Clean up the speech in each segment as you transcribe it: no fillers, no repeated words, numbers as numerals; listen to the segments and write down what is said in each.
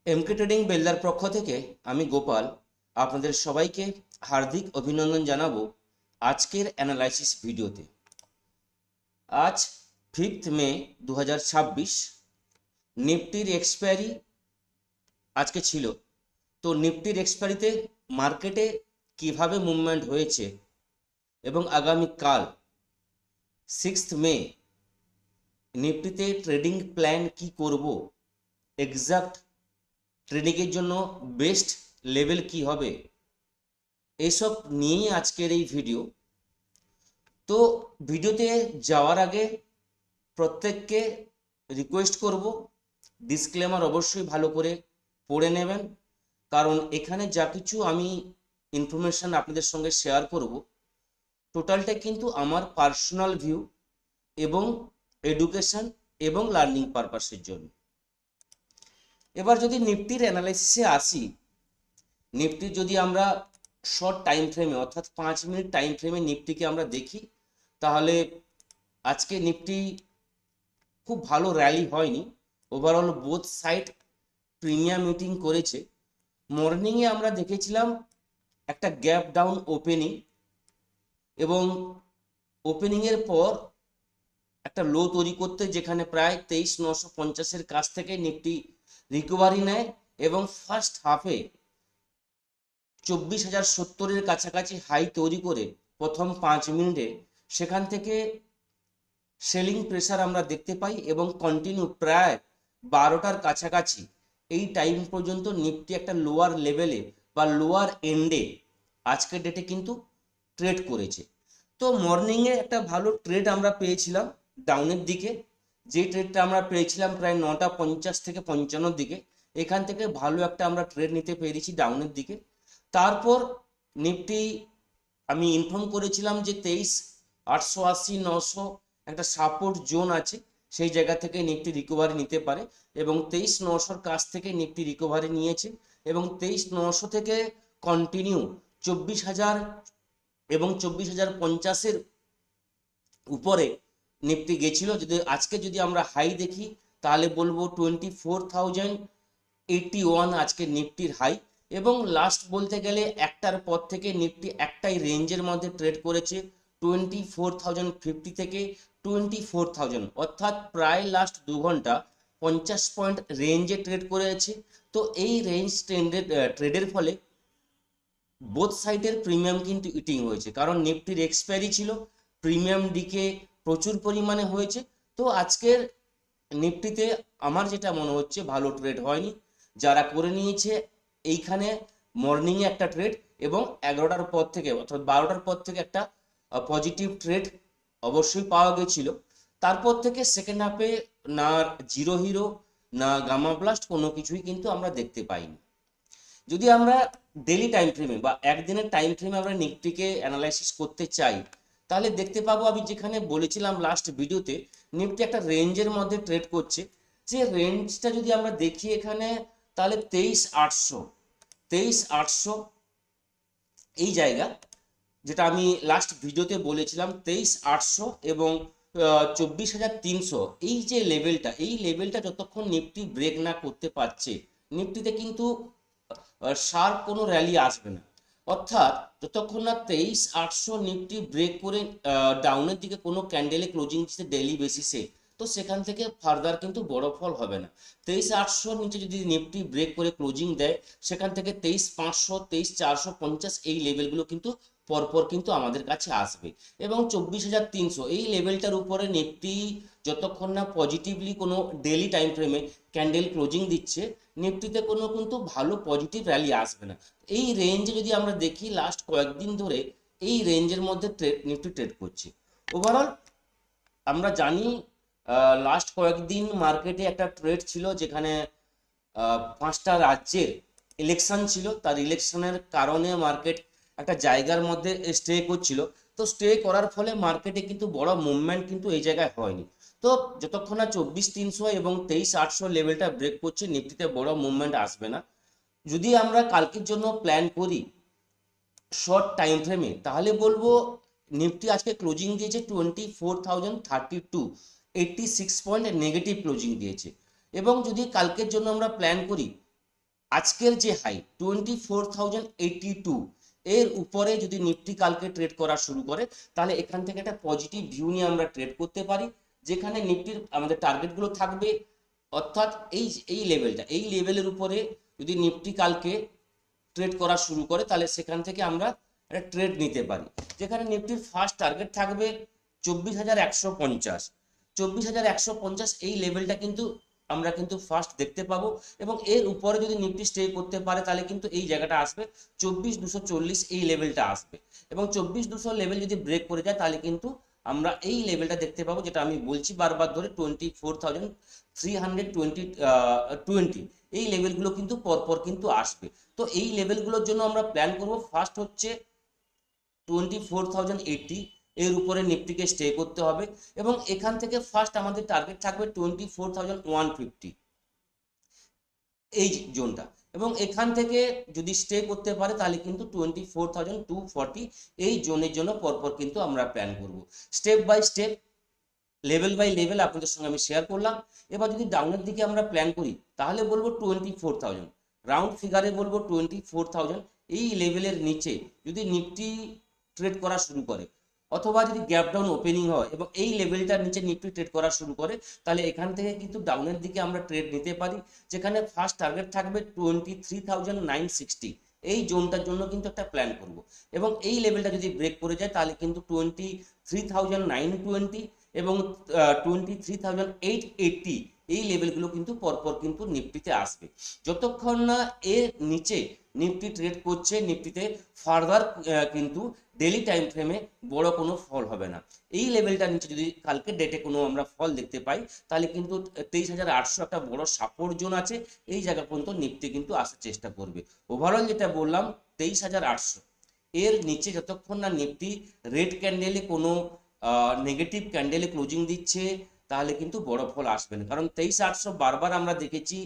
এমকে trading বেলদার পক্ষ থেকে আমি গোপাল আপনাদের সবাইকে হার্দিক অভিনন্দন জানাবো আজকের অ্যানালাইসিস ভিডিওতে। আজ 5 মে 2026, নিফটির এক্সপায়ারি আজকে ছিল। তো নিফটির এক্সপায়ারিতে মার্কেটে কিভাবে মুভমেন্ট হয়েছে এবং আগামীকাল 6 মে নিফটিতে ট্রেডিং প্ল্যান কি করব, এক্সাক্ট ট্রেডিংয়ের জন্য বেস্ট লেভেল কি হবে, এসব নিয়েই আজকের এই ভিডিও। তো ভিডিওতে যাওয়ার আগে প্রত্যেককে রিকোয়েস্ট করব, ডিসক্লেমার অবশ্যই ভালো করে পড়ে নেবেন, কারণ এখানে যা কিছু আমি ইনফরমেশান আপনাদের সঙ্গে শেয়ার করব টোটালটা কিন্তু আমার পার্সোনাল ভিউ এবং এডুকেশন এবং লার্নিং পারপাসের জন্য। এবার যদি নিফটির অ্যানালাইসিসে আসি, নিফটির যদি আমরা শর্ট টাইম ফ্রেমে অর্থাৎ 5 মিনিট টাইম ফ্রেমে নিফটিকে আমরা দেখি, তাহলে আজকে নিফটি খুব ভালো র্যালি হয়নি। Overall both side premium meeting করেছে। মর্নিংয়ে আমরা দেখেছিলাম একটা গ্যাপ ডাউন ওপেনিং, এবং ওপেনিংয়ের পর একটা লো তৈরি করতে, যেখানে প্রায় 23,950-এর কাছ থেকে নিফটি রিকভারি নেয় এবং ফার্স্ট হাফে 24,070-এর কাছাকাছি হাই তৈরি করে প্রথম 5 মিনিটে সেখান থেকে সেলিং প্রেসার আমরা দেখতে পাই এবং কন্টিনিউ প্রায় 12টার কাছাকাছি এই টাইম পর্যন্ত নিফটি একটা লোয়ার লেভেলে বা লোয়ার এন্ডে আজকের ডেটে কিন্তু ট্রেড করেছে। তো মর্নিংয়ে একটা ভালো ট্রেড আমরা পেয়েছিলাম ডাউনের দিকে, যে ট্রেডটা আমরা পেয়েছিলাম প্রায় 9:50 থেকে 55 দিকে। এখান থেকে ভালো একটা আমরা ট্রেড নিতে পেরেছি ডাউনের দিকে। তারপর নিফটি আমি ইনফর্ম করেছিলাম যে 23,880-900 একটা সাপোর্ট জোন আছে, সেই জায়গা থেকে নিফটি রিকভারি নিতে পারে, এবং 23,900-র কাছ থেকে নিফটি রিকভারি নিয়েছে এবং 23,900 থেকে কন্টিনিউ 24,000 এবং 24,050-এর উপরে নিফটি গেছিল। যদি আমরা হাই দেখি তাহলে বলবো 24,081 আজকে নিফটির হাই, এবং লাস্ট বলতে গেলে একটার পর থেকে নিফটি একটাই রেঞ্জের মধ্যে ট্রেড করেছে 24,050 থেকে 24,000, অর্থাৎ প্রায় লাস্ট 2 ঘন্টা 50 পয়েন্ট রেঞ্জে ট্রেড করেছে। তো এই রেঞ্জ ট্রেডের ফলে বোথ সাইডের প্রিমিয়াম কিন্তু ইটিং হয়েছে, কারণ নিফটির এক্সপায়ারি ছিল, প্রিমিয়াম দিকে প্রচুর পরিমাণে হয়েছে। তো আজকের নিফটিতে আমার যেটা মনে হচ্ছে ভালো ট্রেড হয়নি। যারা করে নিয়েছে এইখানে মর্নিংয়ে একটা ট্রেড এবং 11টার পর থেকে অর্থাৎ 12টার পর থেকে একটা পজিটিভ ট্রেড অবশ্যই পাওয়া গেছিল। তারপর থেকে সেকেন্ড হাফে না জিরো হিরো না গামা ব্লাস্ট কোনো কিছুই কিন্তু আমরা দেখতে পাইনি। যদি আমরা ডেলি টাইম ফ্রেমে বা একদিনের টাইম ফ্রেমে আমরা নিফটিকে অ্যানালাইসিস করতে চাই, তাহলে দেখতে পাবো আমি যেখানে বলেছিলাম লাস্ট ভিডিওতে, নিফটি একটা রেঞ্জের মধ্যে ট্রেড করছে। যে রেঞ্জটা যদি আমরা দেখি এখানে, তাহলে 23,800 এই জায়গা, যেটা আমি লাস্ট ভিডিওতে বলেছিলাম 23,800 এবং 24,300, এই যে লেভেলটা, এই লেভেলটা যতক্ষণ নিফটি ব্রেক না করতে পারছে নিফটিতে কিন্তু শার্প কোনো র্যালি আসবে না। অর্থাৎ যতক্ষণ না 23,800 নিফটি ব্রেক করে ডাউনের দিকে কোনো ক্যান্ডেলে ক্লোজিং দিচ্ছে ডেইলি বেসিসে, তো সেখান থেকে ফার্দার কিন্তু বড় ফল হবে না। 23,800 নিচে যদি নিফটি ব্রেক করে ক্লোজিং দেয়, সেখান থেকে 23,500, 23,450 এই লেভেলগুলো কিন্তু পরপর কিন্তু আমাদের কাছে আসবে, এবং 24,300 এই লেভেলটার উপরে নিফটি যতক্ষণ না পজিটিভলি কোনো ডেইলি টাইম ফ্রেমে ক্যান্ডেল ক্লোজিং দিচ্ছে, নিফটিতে কোনো কিন্তু ভালো পজিটিভ র্যালি আসবে না। এই রেঞ্জে যদি আমরা দেখি লাস্ট কয়েকদিন ধরে এই রেঞ্জের মধ্যে নিফটি ট্রেড করছে। ওভারঅল আমরা জানি লাস্ট কয়েকদিন মার্কেটে একটা ট্রেড ছিল, যেখানে 5টা রাজ্যের ইলেকশন ছিল, তার ইলেকশনের কারণে মার্কেট একটা জায়গার মধ্যে স্টে করছিল। তো স্টে করার ফলে মার্কেটে কিন্তু বড় মুভমেন্ট কিন্তু এই জায়গায় হয়নি। তো যতক্ষণ না 24,300 এবং 23,800 লেভেলটা ব্রেক করছে, নিফটিতে বড় মুভমেন্ট আসবে না। যদি আমরা কালকের জন্য প্ল্যান করি শর্ট টাইম ফ্রেমে, তাহলে বলবো নিফটি আজকে ক্লোজিং দিয়েছে 24,032, 86 পয়েন্ট নেগেটিভ ক্লোজিং দিয়েছে। এবং যদি কালকের জন্য আমরা প্ল্যান করি আজকের যে হাই 24,082 এর উপরে যদি নিফটি কালকে ট্রেড করা শুরু করে, তাহলে এখান থেকে একটা পজিটিভ ভিউ নিয়ে আমরা ট্রেড করতে পারি, যেখানে নিফটির আমাদের টার্গেটগুলো থাকবে, অর্থাৎ এই লেভেলটা, এই লেভেলের উপরে যদি নিফটি কালকে ট্রেড করা শুরু করে, তাহলে সেখান থেকে আমরা একটা ট্রেড নিতে পারি, যেখানে নিফটির ফার্স্ট টার্গেট থাকবে 24,150। 24,150 এই লেভেলটা কিন্তু আমরা কিন্তু ফার্স্ট দেখতে পাবো, এবং এর উপরে যদি নিফটি স্টে করতে পারে, তাহলে কিন্তু এই জায়গাটা আসবে 24,240, এই লেভেলটা আসবে, এবং 24,200 লেভেল যদি ব্রেক করে যায়, তাহলে কিন্তু আমরা এই লেভেলটা দেখতে পাবো, যেটা আমি বলছি বারবার ধরে 24,320 এই লেভেলগুলো কিন্তু পরপর কিন্তু আসবে। তো এই লেভেলগুলোর জন্য আমরা প্ল্যান করব, ফার্স্ট হচ্ছে 24,080, এর উপরে নিফটিকে স্টে করতে হবে, এবং এখান থেকে ফার্স্ট আমাদের টার্গেট থাকবে 24,150 এই জোনটা, এবং এখান থেকে যদি স্টে করতে পারে, তাহলে কিন্তু 24,240 এই জোনের জন্য পরপর কিন্তু আমরা প্ল্যান করব। Step by step, level by level আপনাদের সঙ্গে আমি শেয়ার করলাম। এবার যদি ডাউনের দিকে আমরা প্ল্যান করি, তাহলে বলবো 24,000, রাউন্ড ফিগারে বলবো 24,000 এই লেভেলের নিচে যদি নিফটি ট্রেড করা শুরু করে, অথবা যদি গ্যাপ ডাউন ওপেনিং হয় এবং এই লেভেলটার নিচে নিফটি ট্রেড করা শুরু করে, তাহলে এখান থেকে কিন্তু ডাউনের দিকে আমরা ট্রেড নিতে পারি, যেখানে ফার্স্ট টার্গেট থাকবে 23,960 এই জোনটার জন্য কিন্তু একটা প্ল্যান করব, এবং এই লেভেলটা যদি ব্রেক করে যায়, তাহলে কিন্তু 23,920 এবং 23,880 এই লেভেলগুলো কিন্তু পরপর কিন্তু নিফটিতে আসবে। যতক্ষণ না এর নিচে নিফটি ট্রেড করছে, নিফটিতে ফার্দার কিন্তু ডেলি টাইম ফ্রেমে বড় কোনো ফল হবে না। এই লেভেলটার নিচে যদি কালকে ডেটে কোনো আমরা ফল দেখতে পাই, তাহলে কিন্তু 23,800 একটা বড় সাপোর্ট জোন আছে, এই জায়গা পর্যন্ত নিফটি কিন্তু আসার চেষ্টা করবে। ওভারঅল যেটা বললাম 23,800 এর নিচে যতক্ষণ না নিফটি রেড ক্যান্ডেলে কোনো নেগেটিভ ক্যান্ডেলে ক্লোজিং দিচ্ছে, তাহলে কিন্তু বড় ফল আসবে না, কারণ 23,800 বারবার আমরা দেখেছি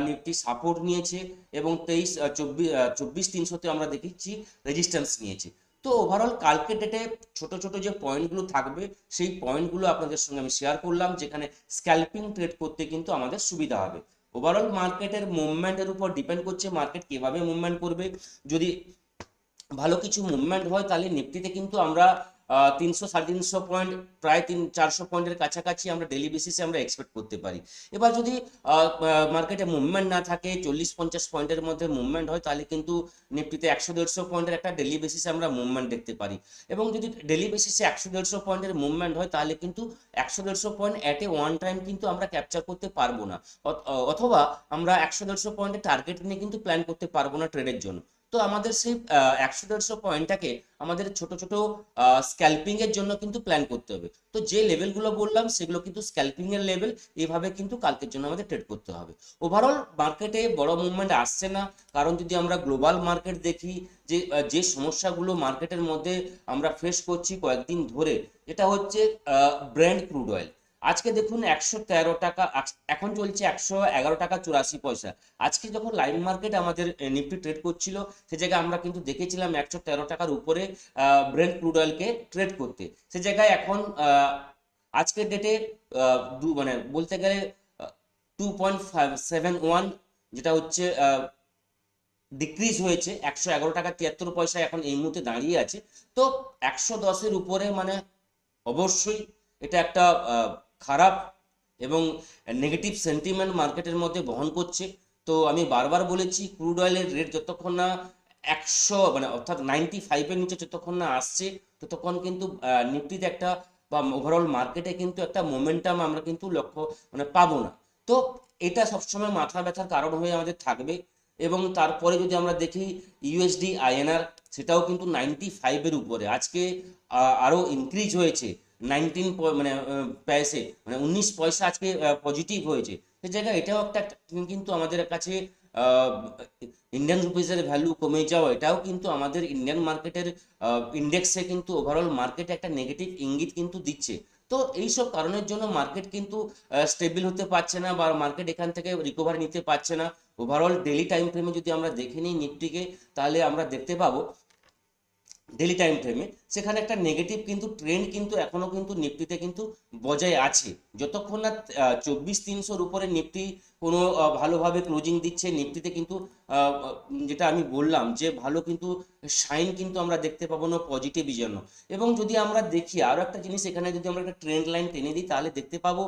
নিফটি সাপোর্ট নিয়েছে, এবং 24,300-তে আমরা দেখেছি রেজিস্ট্যান্স নিয়েছে। তো ওভারঅল কালকে ডেটে ছোট ছোট যে পয়েন্টগুলো থাকবে, সেই পয়েন্টগুলো আপনাদের সঙ্গে আমি শেয়ার করলাম, যেখানে স্ক্যালপিং ট্রেড করতে কিন্তু আমাদের সুবিধা হবে। ওভারঅল মার্কেটের মুভমেন্টের উপর ডিপেন্ড করছে, মার্কেট কিভাবে মুভমেন্ট করবে। যদি ভালো কিছু মুভমেন্ট হয়, তাহলে নিফটিতে কিন্তু আমরা 300-350 পয়েন্ট, প্রায় 400 পয়েন্টের কাছাকাছি আমরা ডেলি বেসিসে আমরা এক্সপেক্ট করতে পারি। এবার যদি মার্কেটে মুভমেন্ট না থাকে, 40-50 পয়েন্টের মধ্যে মুভমেন্ট হয়, তাহলে কিন্তু নিফটিতে 100-150 পয়েন্টের একটা ডেলি বেসিসে আমরা মুভমেন্ট দেখতে পারি, এবং যদি ডেলি বেসিসে 100-150 পয়েন্টের মুভমেন্ট হয়, তাহলে কিন্তু 100-150 point at a one time কিন্তু আমরা ক্যাপচার করতে পারবো না, অথবা আমরা 100-150 পয়েন্টের টার্গেট নিয়ে কিন্তু প্ল্যান করতে পারবো না ট্রেডের জন্য। তো আমাদের সেই 100-150 পয়েন্টটাকে আমাদের ছোট ছোট স্ক্যালপিং এর জন্য কিন্তু প্ল্যান করতে হবে। তো যে লেভেলগুলো বললাম, সেগুলো কিন্তু স্ক্যালপিং এর লেভেল, এইভাবে কিন্তু কালকের জন্য আমাদের ট্রেড করতে হবে। ওভারঅল মার্কেটে বড় মুভমেন্ট আসছে না, কারণ যদি আমরা গ্লোবাল মার্কেট দেখি, যে সমস্যাগুলো মার্কেটের মধ্যে আমরা ফেস করছি কয়েকদিন ধরে, এটা হচ্ছে ব্র্যান্ড ক্রুড অয়েল। আজকে দেখুন 113 টাকা, এখন চলছে 111 টাকা 84 পয়সা। আজকে যখন লাইভ মার্কেট আমাদের নিফটি ট্রেড করছিল, সে জায়গায় আমরা কিন্তু দেখেছিলাম 113 টাকার উপরে ব্রেন্ট ক্রুড অয়েলকে ট্রেড করতে। সে জায়গায় এখন আজকের ডেটে মানে বলতে গেলে 2.71, যেটা হচ্ছে ডিক্রিজ হয়েছে, 111 টাকা 73 পয়সা এখন এই মুহূর্তে দাঁড়িয়ে আছে। তো 110-এর উপরে মানে অবশ্যই এটা একটা খারাপ এবং নেগেটিভ সেন্টিমেন্ট মার্কেটের মধ্যে বহন করছে। তো আমি বারবার বলেছি, ক্রুড অয়েলের রেট যতক্ষণ না 100 মানে অর্থাৎ 95-এর নিচে যতক্ষণ না আসছে, ততক্ষণ কিন্তু নিফটিতে একটা বা ওভারঅল মার্কেটে কিন্তু একটা মোমেন্টাম আমরা কিন্তু লক্ষ্য মানে পাবো না। তো এটা সবসময় মাথা ব্যথার কারণ হয়ে আমাদের থাকবে। এবং তারপরে যদি আমরা দেখি ইউএসডি আইএনআর, সেটাও কিন্তু 95-এর উপরে, আজকে আরও ইনক্রিজ হয়েছে 19 মানে পয়সে, মানে 19 পয়সা আজকে পজিটিভ হয়েছে। সে জায়গায় এটাও একটা কিন্তু আমাদের কাছে ইন্ডিয়ান রুপিজের ভ্যালু কমে যাওয়া, এটাও কিন্তু আমাদের ইন্ডিয়ান মার্কেটের ইন্ডেক্সে কিন্তু ওভারঅল মার্কেটে একটা নেগেটিভ ইঙ্গিত কিন্তু দিচ্ছে। তো এইসব কারণের জন্য মার্কেট কিন্তু স্টেবল হতে পারছে না, বা মার্কেট এখান থেকে রিকভারি নিতে পারছে না। ওভারঅল ডেলি টাইম ফ্রেমে যদি আমরা দেখে নিই নিফটিকে, তাহলে আমরা দেখতে পাবো ডেলি টাইম ফ্রেমে, সেখানে একটা নেগেটিভ কিন্তু ট্রেন্ড কিন্তু এখনো কিন্তু নিফটিতে কিন্তু বজায় আছে। যতক্ষণ না 24,300-র উপরে নিফটি কোনো ভালোভাবে ক্লোজিং দিচ্ছে, নিফটিতে কিন্তু যেটা আমি বললাম যে ভালো কিন্তু সাইন কিন্তু আমরা দেখতে পাবো না পজিটিভই জন্য। এবং যদি আমরা দেখি আরও একটা জিনিস, এখানে যদি আমরা একটা ট্রেন্ড লাইন টেনে দিই তাহলে দেখতে পাবো,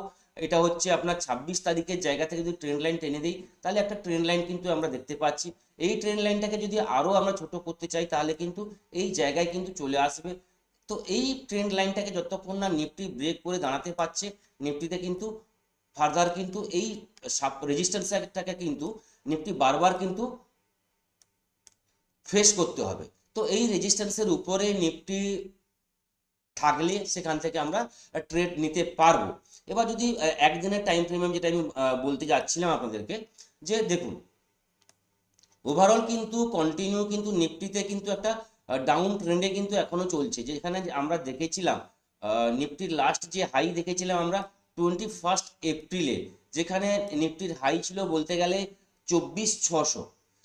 এটা হচ্ছে আপনার 26 তারিখের জায়গা থেকে যদি ট্রেন্ড লাইন টেনে দিই তাহলে একটা ট্রেন্ড লাইন কিন্তু আমরা দেখতে পাচ্ছি। এই ট্রেন্ড লাইনটাকে যদি আরও আমরা ছোট করতে চাই তাহলে কিন্তু এই জায়গায় কিন্তু চলে আসবে। তো এই ট্রেন্ড লাইনটাকে যতক্ষণ না নিফটি ব্রেক করে দাঁড়াতে পারছে, নিফটিতে কিন্তু ফার্দার কিন্তু এই রেজিস্ট্যান্সটাকে কিন্তু নিফটি বারবার কিন্তু ফেস করতে হবে। তো এই রেজিস্ট্যান্সের উপরে নিফটি থাকলে সেখান থেকে আমরা ট্রেড নিতে পারবো। এবার যদি একদিনের টাইম ফ্রেমে, যেটা আমি বলতে যাচ্ছিলাম আপনাদেরকে, যে দেখুন ওভারঅল কিন্তু কন্টিনিউ কিন্তু নিফটিতে কিন্তু একটা ডাউন ট্রেন্ডে কিন্তু এখনো চলছে। যেখানে আমরা দেখেছিলাম নিফটির লাস্ট যে হাই দেখেছিলাম আমরা 21 এপ্রিলে, যেখানে নিফটির হাই ছিল বলতে গেলে 24,600।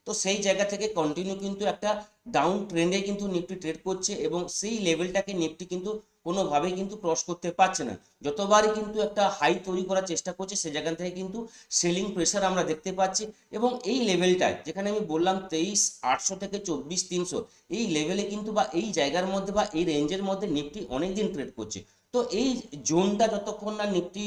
তো সেই জায়গা থেকে কন্টিনিউ কিন্তু একটা ডাউন ট্রেন্ডে কিন্তু নিফটি ট্রেড করছে এবং সেই লেভেলটাকে নিফটি কিন্তু কোনোভাবেই কিন্তু ক্রস করতে পারছে না। যতবারই কিন্তু একটা হাই তৈরি করার চেষ্টা করছে সে জায়গা থেকে কিন্তু সেলিং প্রেশার আমরা দেখতে পাচ্ছি। এবং এই লেভেলটায় যেখানে আমি বললাম 23,800 থেকে 24,300, এই লেভেলে কিন্তু বা এই জায়গার মধ্যে বা এই রেঞ্জের মধ্যে নিফটি অনেকদিন ট্রেড করছে। তো এই জোনটা যতক্ষণ না নিফটি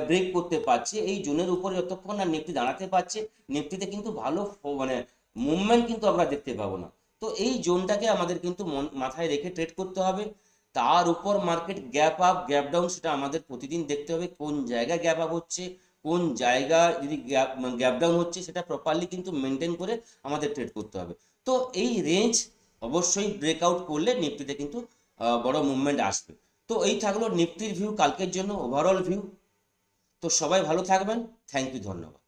ব্রেক করতে পারছে, এই জোনের উপরে যতক্ষণ না নিফটি দাঁড়াতে পারছে, নিফটিতে কিন্তু ভালো মানে মুভমেন্ট কিন্তু আমরা দেখতে পাবো না। তো এই জোনটাকে আমাদের কিন্তু মাথায় রেখে ট্রেড করতে হবে। তার উপর market gap up gap down সেটা আমাদের প্রতিদিন দেখতে হবে, কোন জায়গায় গ্যাপ আপ হচ্ছে, কোন জায়গা যদি গ্যাপ ডাউন হচ্ছে, সেটা প্রপারলি কিন্তু মেনটেন করে আমাদের ট্রেড করতে হবে। তো এই রেঞ্জ অবশ্যই ব্রেকআউট করলে নিফটিতে কিন্তু বড় মুভমেন্ট আসবে। তো এই থাকলো নিফটির ভিউ কালকের জন্য, ওভারঅল ভিউ। তো সবাই ভালো থাকবেন, থ্যাংক ইউ, ধন্যবাদ।